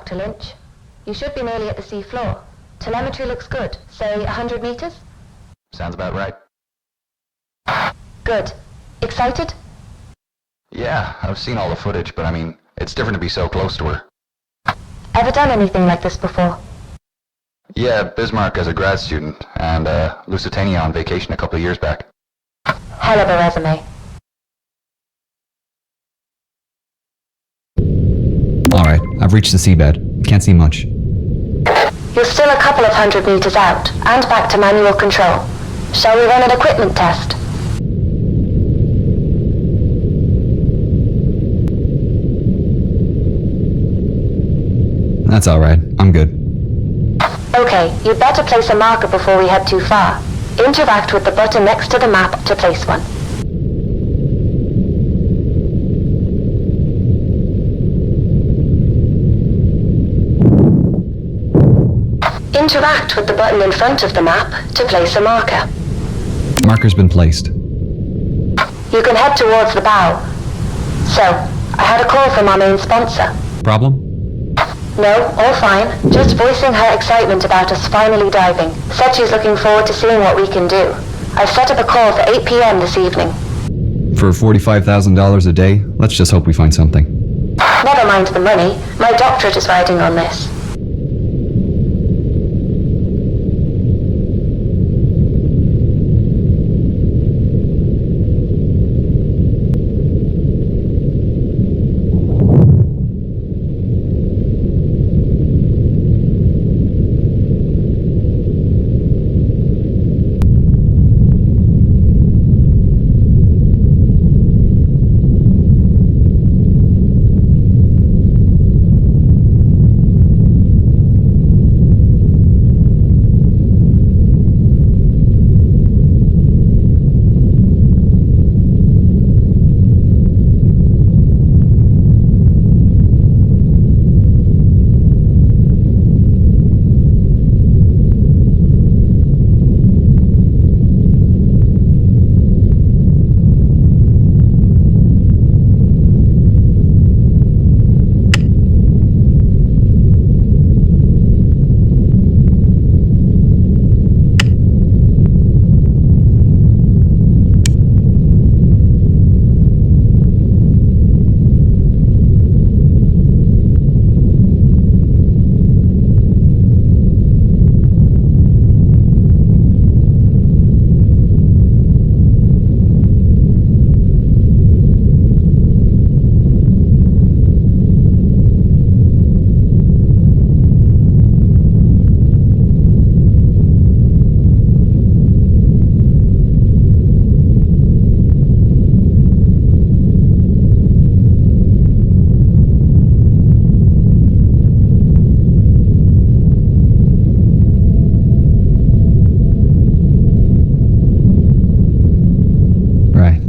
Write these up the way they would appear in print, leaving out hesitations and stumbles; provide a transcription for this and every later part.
Dr. Lynch. You should be nearly at the sea floor. Telemetry looks good. Say 100 meters? Sounds about right. Good. Excited? Yeah, I've seen all the footage, but I mean, it's different to be so close to her. Ever done anything like this before? Yeah, Bismarck as a grad student, and Lusitania on vacation a couple of years back. Hell of a resume. Alright, I've reached the seabed. Can't see much. You're still a couple of 100 meters out, and back to manual control. Shall we run an equipment test? That's alright. I'm good. Okay, you'd better place a marker before we head too far. Interact with the button next to the map to place one. Interact with the button in front of the map to place a marker. Marker's been placed. You can head towards the bow. So, I had a call from our main sponsor. Problem? No, all fine. Just voicing her excitement about us finally diving. Said she's looking forward to seeing what we can do. I've set up a call for 8 p.m. this evening. For $45,000 a day, let's just hope we find something. Never mind the money. My doctorate is riding on this.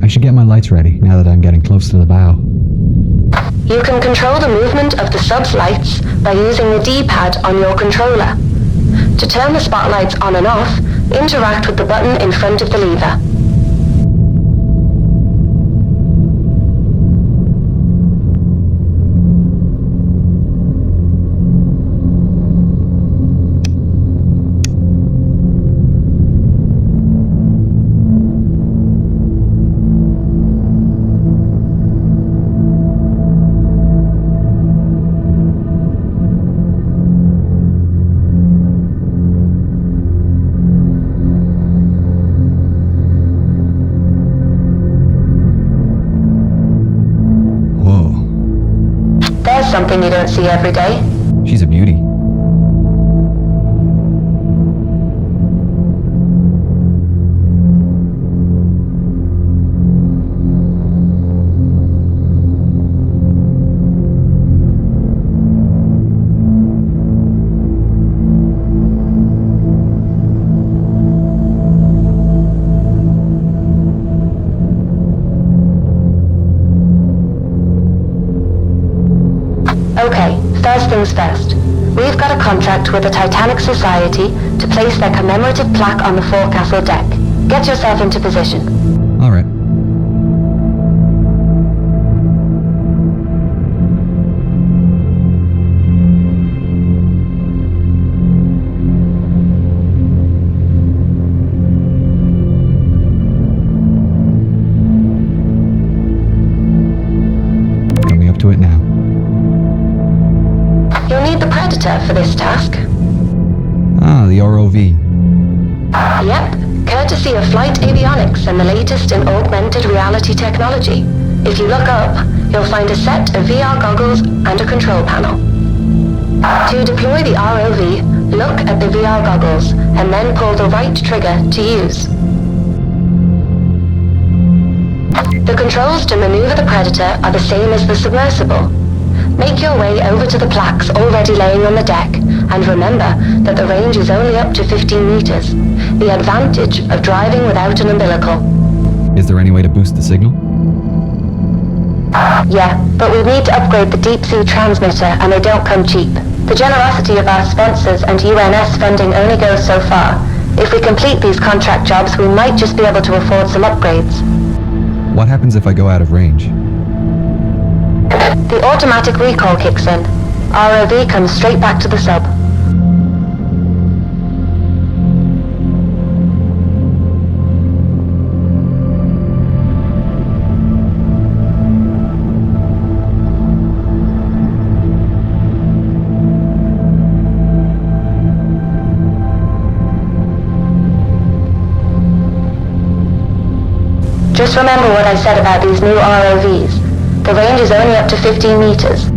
I should get my lights ready now that I'm getting close to the bow. You can control the movement of the sub's lights by using the D-pad on your controller. To turn the spotlights on and off, interact with the button in front of the lever. Something you don't see every day. She's a beauty. Okay, first things first. We've got a contract with the Titanic Society to place their commemorative plaque on the forecastle deck. Get yourself into position. All right. Predator for this task. Ah, the ROV. Yep, courtesy of Flight Avionics and the latest in augmented reality technology. If you look up, you'll find a set of VR goggles and a control panel. To deploy the ROV, look at the VR goggles and then pull the right trigger to use. The controls to maneuver the Predator are the same as the submersible. Make your way over to the plaques already laying on the deck, and remember that the range is only up to 15 meters. The advantage of driving without an umbilical. Is there any way to boost the signal? Yeah, but we need to upgrade the deep-sea transmitter, and they don't come cheap. The generosity of our sponsors and UNS funding only goes so far. If we complete these contract jobs, we might just be able to afford some upgrades. What happens if I go out of range? The automatic recall kicks in. ROV comes straight back to the sub. Just remember what I said about these new ROVs. The range is only up to 15 meters.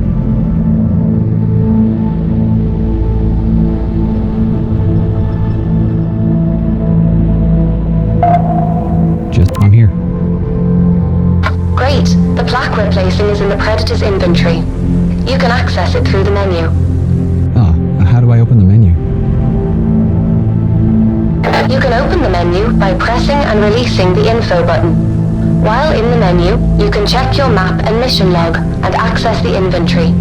I'm here. Great. The plaque we're placing is in the Predator's inventory. You can access it through the menu. Ah, how do I open the menu? You can open the menu by pressing and releasing the info button. While in the menu, you can check your map and mission log and access the inventory.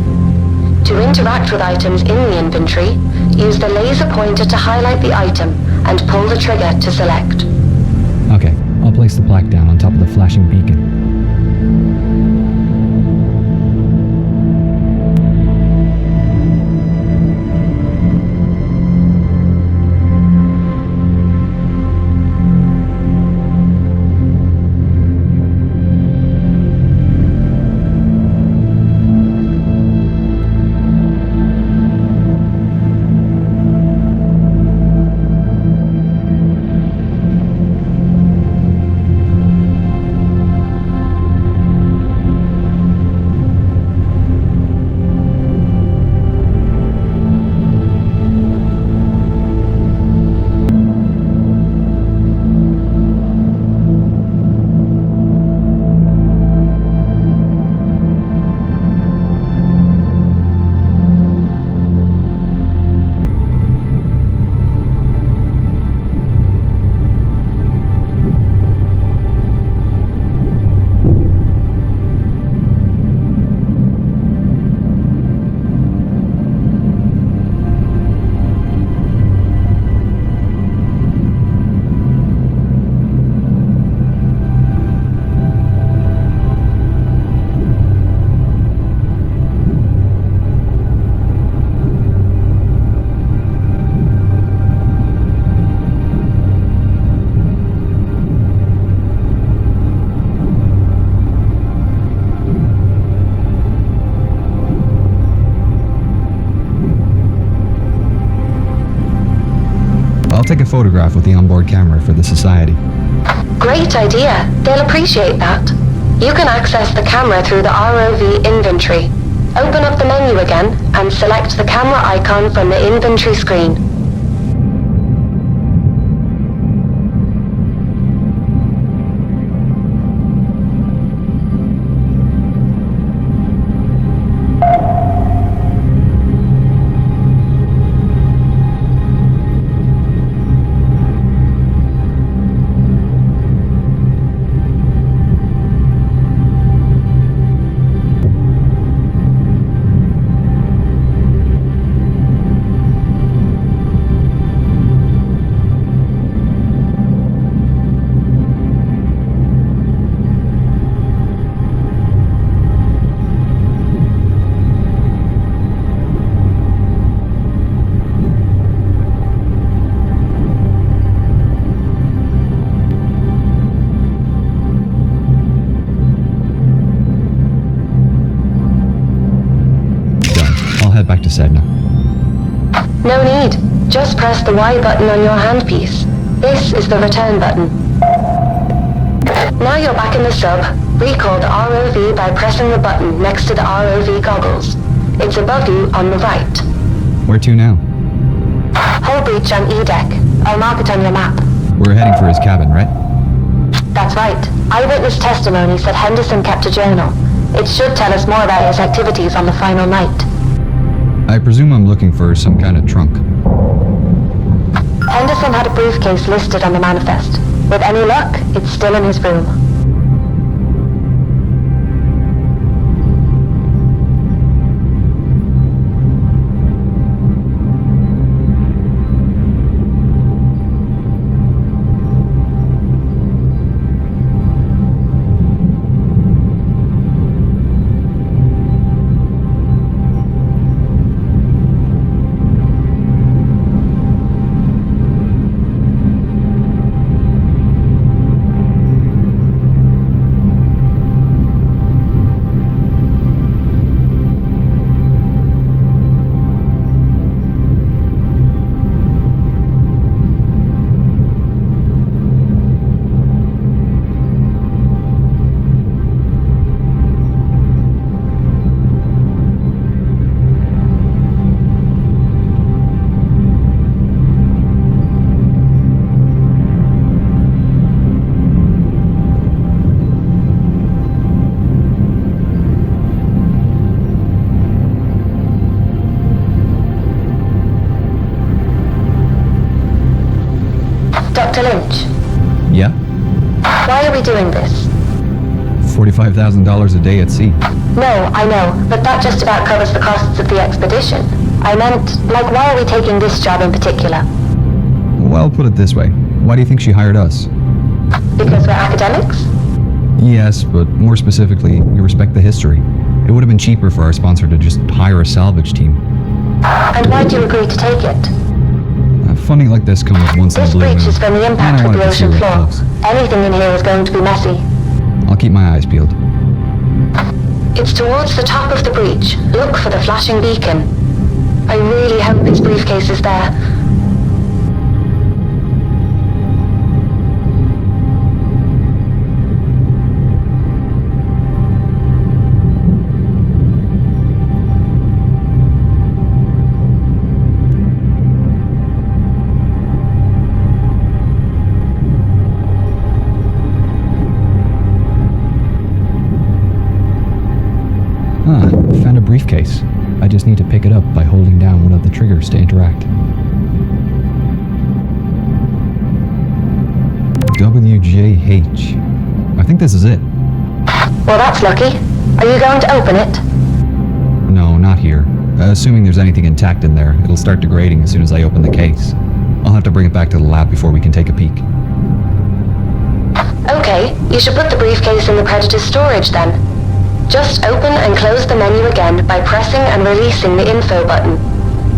To interact with items in the inventory, use the laser pointer to highlight the item and pull the trigger to select. Okay, I'll place the plaque down on top of the flashing beacon. I'll take a photograph with the onboard camera for the Society. Great idea. They'll appreciate that. You can access the camera through the ROV inventory. Open up the menu again and select the camera icon from the inventory screen. I'll head back to Sedna. No need. Just press the Y button on your handpiece. This is the return button. Now you're back in the sub. Recall the ROV by pressing the button next to the ROV goggles. It's above you on the right. Where to now? Hull breach on E-deck. I'll mark it on your map. We're heading for his cabin, right? That's right. Eyewitness testimony said Henderson kept a journal. It should tell us more about his activities on the final night. I presume I'm looking for some kind of trunk. Henderson had a briefcase listed on the manifest. With any luck, it's still in his room. Dr. Lynch, Yeah? why are we doing this? $45,000 a day at sea. No, I know, but that just about covers the costs of the expedition. I meant, like, why are we taking this job in particular? Well, put it this way. Why do you think she hired us? Because we're academics? Yes, but more specifically, we respect the history. It would have been cheaper for our sponsor to just hire a salvage team. And why'd you agree to take it? Funding like this comes once in a This blue moon. breach is from the and impact I with wanted the to see ocean her up floor. close. Anything in here is going to be messy. I'll keep my eyes peeled. It's towards the top of the breach. Look for the flashing beacon. I really hope his briefcase is there. Found a briefcase. I just need to pick it up by holding down one of the triggers to interact. WJH. I think this is it. Well, that's lucky. Are you going to open it? No, not here. Assuming there's anything intact in there, it'll start degrading as soon as I open the case. I'll have to bring it back to the lab before we can take a peek. Okay, you should put the briefcase in the Predator's storage then. Just open and close the menu again by pressing and releasing the info button.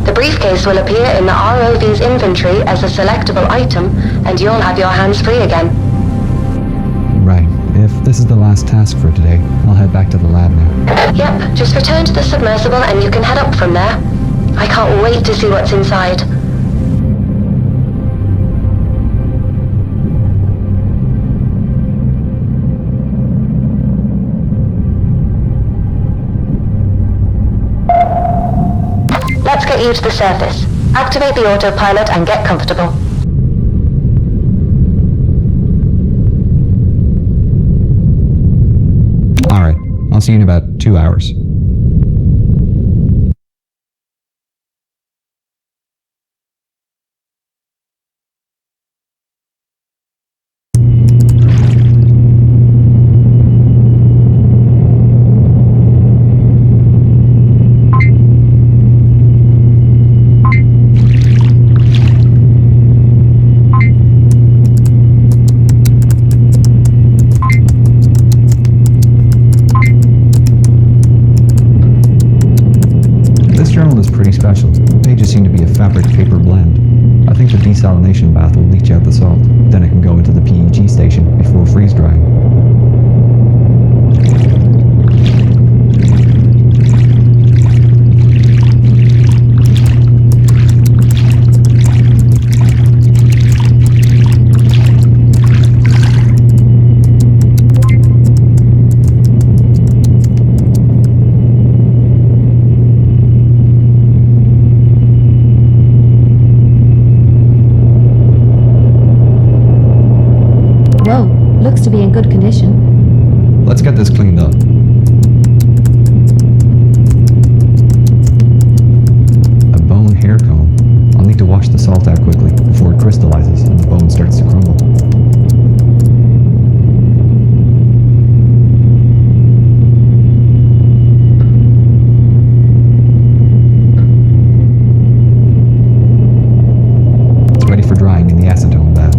The briefcase will appear in the ROV's inventory as a selectable item, and you'll have your hands free again. Right. If this is the last task for today, I'll head back to the lab now. Yep, just return to the submersible and you can head up from there. I can't wait to see what's inside. Let's get you to the surface. Activate the autopilot and get comfortable. Alright, I'll see you in about 2 hours. to be in good condition. Let's get this cleaned up. A bone hair comb. I'll need to wash the salt out quickly before it crystallizes and the bone starts to crumble. It's ready for drying in the acetone bath.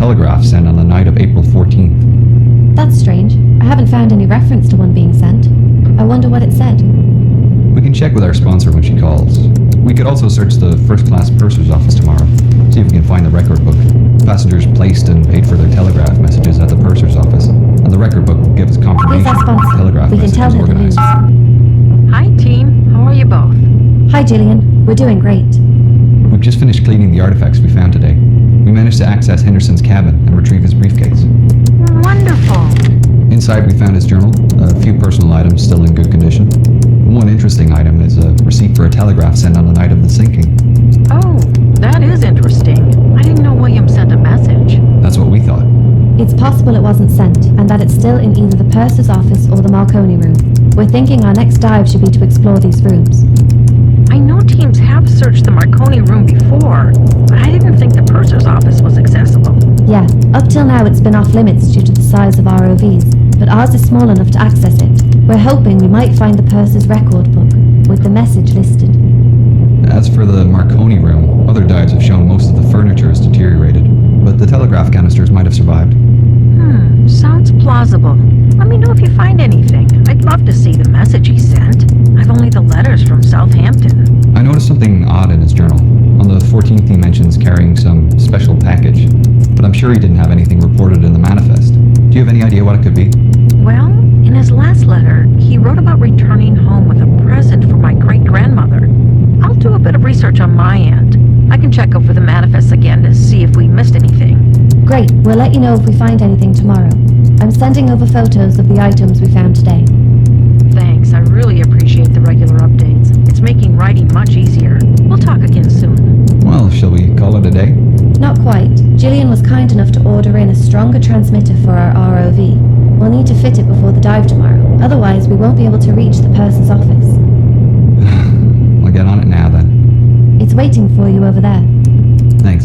telegraph sent on the night of April 14th. That's strange. I haven't found any reference to one being sent. I wonder what it said. We can check with our sponsor when she calls. We could also search the first-class purser's office tomorrow, see if we can find the record book. Passengers placed and paid for their telegraph messages at the purser's office, and the record book will give us confirmation Here's our that the sponsor. telegraph We can message tell was her the news. organized. Hi, team. How are you both? Hi, Gillian. We're doing great. We've just finished cleaning the artifacts we found today. We managed to access Henderson's cabin and retrieve his briefcase. Wonderful. Inside, we found his journal, a few personal items still in good condition. One interesting item is a receipt for a telegraph sent on the night of the sinking. Oh, that is interesting. I didn't know William sent a message. That's what we thought. It's possible it wasn't sent, and that it's still in either the purser's office or the Marconi room. We're thinking our next dive should be to explore these rooms. I know teams have searched the Marconi room before, but I didn't think the purser's office was accessible. Yeah, up till now it's been off limits due to the size of ROVs, but ours is small enough to access it. We're hoping we might find the purser's record book, with the message listed. As for the Marconi room, other dives have shown most of the furniture is deteriorated, but the telegraph canisters might have survived. Sounds plausible. Let me know if you find anything. I'd love to see the message he sent. I've only the letters from Southampton. I noticed something odd in his journal. On the 14th he mentions carrying some special package, but I'm sure he didn't have anything reported in the manifest. Do you have any idea what it could be? Well, in his last letter, he wrote about returning home with a present for my great-grandmother. I'll do a bit of research on my end. I can check over the manifest again to see if we missed anything. Great, we'll let you know if we find anything tomorrow. I'm sending over photos of the items we found today. Thanks, I really appreciate the regular updates. It's making writing much easier. We'll talk again soon. Well, shall we call it a day? Not quite. Gillian was kind enough to order in a stronger transmitter for our ROV. We'll need to fit it before the dive tomorrow. Otherwise, we won't be able to reach the purser's office. Like get on it now then. It's waiting for you over there. Thanks.